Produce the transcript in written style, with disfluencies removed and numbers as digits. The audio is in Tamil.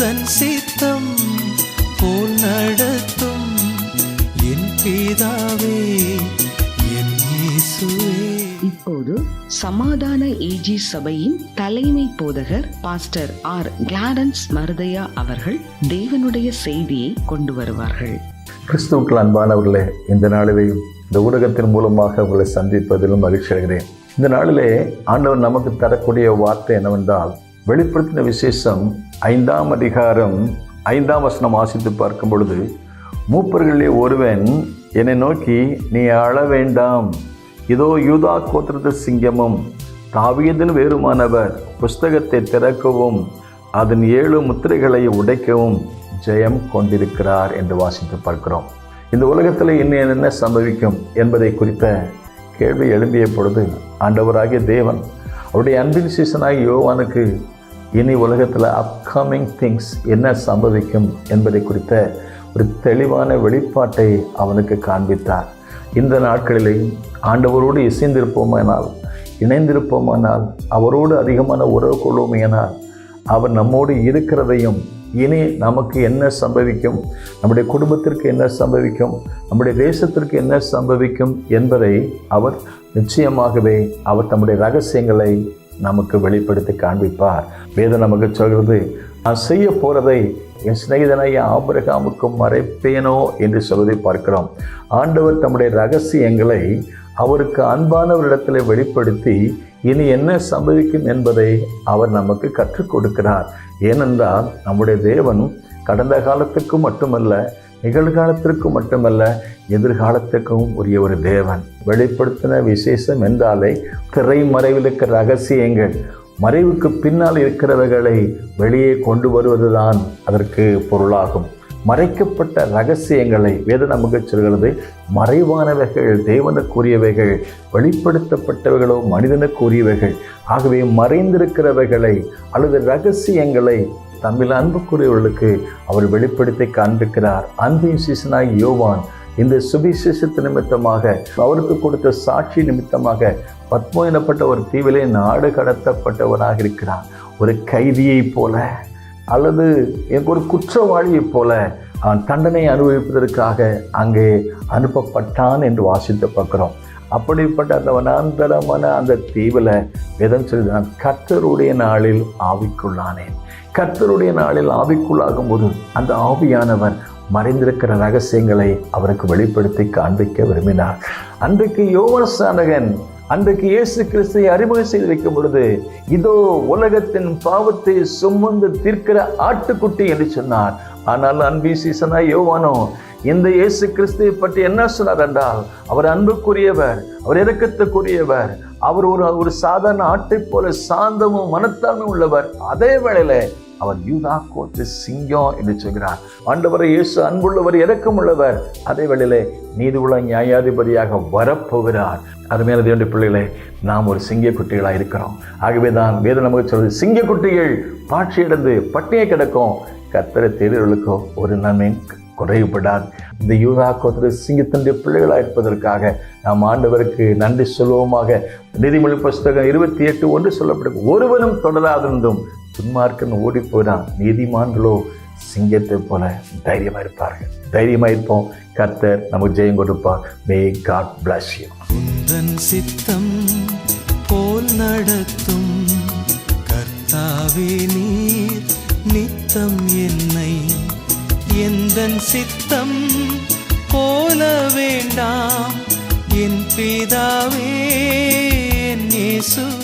உந்தன் சித்தம் போல் நடத்தும் என் பிதாவே, என் இயேசுவே. இப்போது சமாதான ஏஜி சபையின் தலைமை போதகர் பாஸ்டர் ஆர் கிளாரன்ஸ் மருதையா அவர்கள் தேவனுடைய செய்தியை கொண்டு வருவார்கள். கிறிஸ்துவுக்குள் அன்பானவர்களே, இந்த நாளிலேயும் இந்த ஊடகத்தின் மூலமாக உங்களை சந்திப்பதிலும் மகிழ்ச்சி அடைகிறேன். இந்த நாளிலே ஆண்டவர் நமக்கு தரக்கூடிய வார்த்தை என்னவென்றால், வெளிப்படுத்தின விசேஷம் 5ஆம் அதிகாரம் 5ஆம் வசனம் வாசித்து பார்க்கும் பொழுது, மூப்பர்களிலே ஒருவன் என்னை நோக்கி, நீ அழ வேண்டாம், இதோ யூதா கோத்திரத்து சிங்கமும் தாவீதின் வேறுமானவர் புஸ்தகத்தை திறக்கவும் அதன் 7 முத்திரைகளை உடைக்கவும் ஜெயம் கொண்டிருக்கிறார் என்று வாசித்து பார்க்கிறோம். இந்த உலகத்தில் இன்னும் என்ன சம்பவிக்கும் என்பதை குறித்த கேள்வி எழும்பிய பொழுது, ஆண்டவராகிய தேவன் அவருடைய அன்பின் சீசனாகிய யோவானுக்கு இனி உலகத்தில் அப்கமிங் திங்ஸ் என்ன சம்பவிக்கும் என்பதை குறித்த ஒரு தெளிவான வெளிப்பாட்டை அவனுக்கு காண்பித்தார். இந்த நாட்களிலேயும் ஆண்டவரோடு இணைந்திருப்போமானால், அவரோடு அதிகமான உறவு கொள்வோமேனால், அவர் நம்மோடு இருக்கிறதையும், இனி நமக்கு என்ன சம்பவிக்கும், நம்முடைய குடும்பத்திற்கு என்ன சம்பவிக்கும், நம்முடைய தேசத்திற்கு என்ன சம்பவிக்கும் என்பதை அவர் நிச்சயமாகவே அவர் தம்முடைய ரகசியங்களை நமக்கு வெளிப்படுத்தி காண்பிப்பார். வேதம் நமக்கு சொல்கிறது, நான் செய்ய போகிறதை என் சிநேகிதனாகிய ஆபிரகாமுக்கும் மறைப்பேனோ என்று சொல்வதை பார்க்கிறோம். ஆண்டவர் தம்முடைய ரகசியங்களை அவருக்கு அன்பானவரிடத்தில் வெளிப்படுத்தி இனி என்ன சம்பவிக்கும் என்பதை அவர் நமக்கு கற்றுக் கொடுக்கிறார். ஏனென்றால் நம்முடைய தேவன் கடந்த காலத்துக்கும் மட்டுமல்ல, நிகழ்காலத்திற்கும் மட்டுமல்ல, எதிர்காலத்துக்கும் உரிய ஒரு தேவன். வெளிப்படுத்தின விசேஷம் என்றாலே திரைமறைவில் இருக்கிற ரகசியங்கள், மறைவுக்கு பின்னால் இருக்கிறவர்களை வெளியே கொண்டு வருவதுதான் அதற்கு பொருளாகும். மறைக்கப்பட்ட ரகசியங்களை வேதம் நமக்கு சொல்கிறது, மறைவானவைகள் தேவனுக்குரியவைகள், வெளிப்படுத்தப்பட்டவைகளோ மனிதனுக்குரியவைகள். ஆகவே மறைந்திருக்கிறவைகளை அல்லது ரகசியங்களை தம்மில் அன்புக்குரியவர்களுக்கு அவர் வெளிப்படுத்தி காண்பிக்கிறார். அன்பின் சீசனாய் யோவான் இந்த சுவிசேஷத்து நிமித்தமாக, அவருக்கு கொடுத்த சாட்சி நிமித்தமாக பத்மோ எனப்பட்ட ஒரு தீவிலே நாடு கடத்தப்பட்டவனாக இருக்கிறான். ஒரு கைதியைப் போல அல்லது ஒரு குற்றவாளியைப் போல அவன் தண்டனை அனுபவிப்பதற்காக அங்கே அனுப்பப்பட்டான் என்று வாசித்து பார்க்கிறோம். அப்படிப்பட்ட அந்த வனாந்தரமான அந்த தீவில் வேதம் சொல்லி, நான் கர்த்தருடைய நாளில் ஆவிக்குள்ளானேன். கர்த்தருடைய நாளில் ஆவிக்குள்ளாகும் போது அந்த ஆவியானவர் மறைந்திருக்கிற ரகசியங்களை அவருக்கு வெளிப்படுத்தி காண்பிக்க விரும்பினார். அன்றைக்கு யோவான் ஸ்நானகன் அன்றைக்கு இயேசு கிறிஸ்துவை அறிமுகம் செய்து வைக்கும் பொழுது, இதோ உலகத்தின் பாவத்தை சுமந்து தீர்க்கிற ஆட்டுக்குட்டி என்று சொன்னார். ஆனால் அன்பின் சீசனாய் யோவானோ இந்த இயேசு கிறிஸ்துவை பற்றி என்ன சொன்னார் என்றால், அவர் அன்புக்குரியவர், அவர் இரக்கத்துக்குரியவர், அவர் ஒரு சாதாரண ஆட்டை போல சாந்தமும் மனத்தாழ்மை உள்ளவர். அதே வேளையில அவர் யூதா கோத்திர சிங்கம் என்று சொல்கிறார். ஆண்டவரை இயேசு அன்புள்ளவர், இரக்கமுள்ளவர், அதே வேளையிலே நீதியுள்ள நியாயாதிபதியாக வரப்போகிறார். அருமையான தேவனுடைய பிள்ளைகளே, நாம் ஒரு சிங்க குட்டிகளாக இருக்கிறோம். ஆகவே தான் வேதம் நமக்கு சொல்வது, சிங்க குட்டிகள் பாட்சியடைந்து பட்டினியை கிடக்கும், கர்த்தரை தேடுவர்களுக்கோ ஒரு நன்மை குறைவுபடாது. இந்த யூதா கோத்திர சிங்கத்தினுடைய பிள்ளைகளாக இருப்பதற்காக நாம் ஆண்டவருக்கு நன்றி சொல்வோமாக. நீதிமொழி புஸ்தகம் 28:1 சொல்லப்படும், ஒருவனும் தொடராதிருந்தும் துன்மார்க்கன் ஓடி போகிறான், நீதிமான்களோ சிங்கத்தை போல தைரியமா இருப்பார்கள். தைரியமா இருப்போம். கர்த்தர் நமக்கு ஜெயம் கொடுப்பார். May God bless you. உந்தன் சித்தம் போல் நடத்தும் கர்த்தாவே, நீர் நித்தம் என்னை எந்தன் சித்தம் போல வேண்டாம், என் பிதாவே, என் இயேசுவே.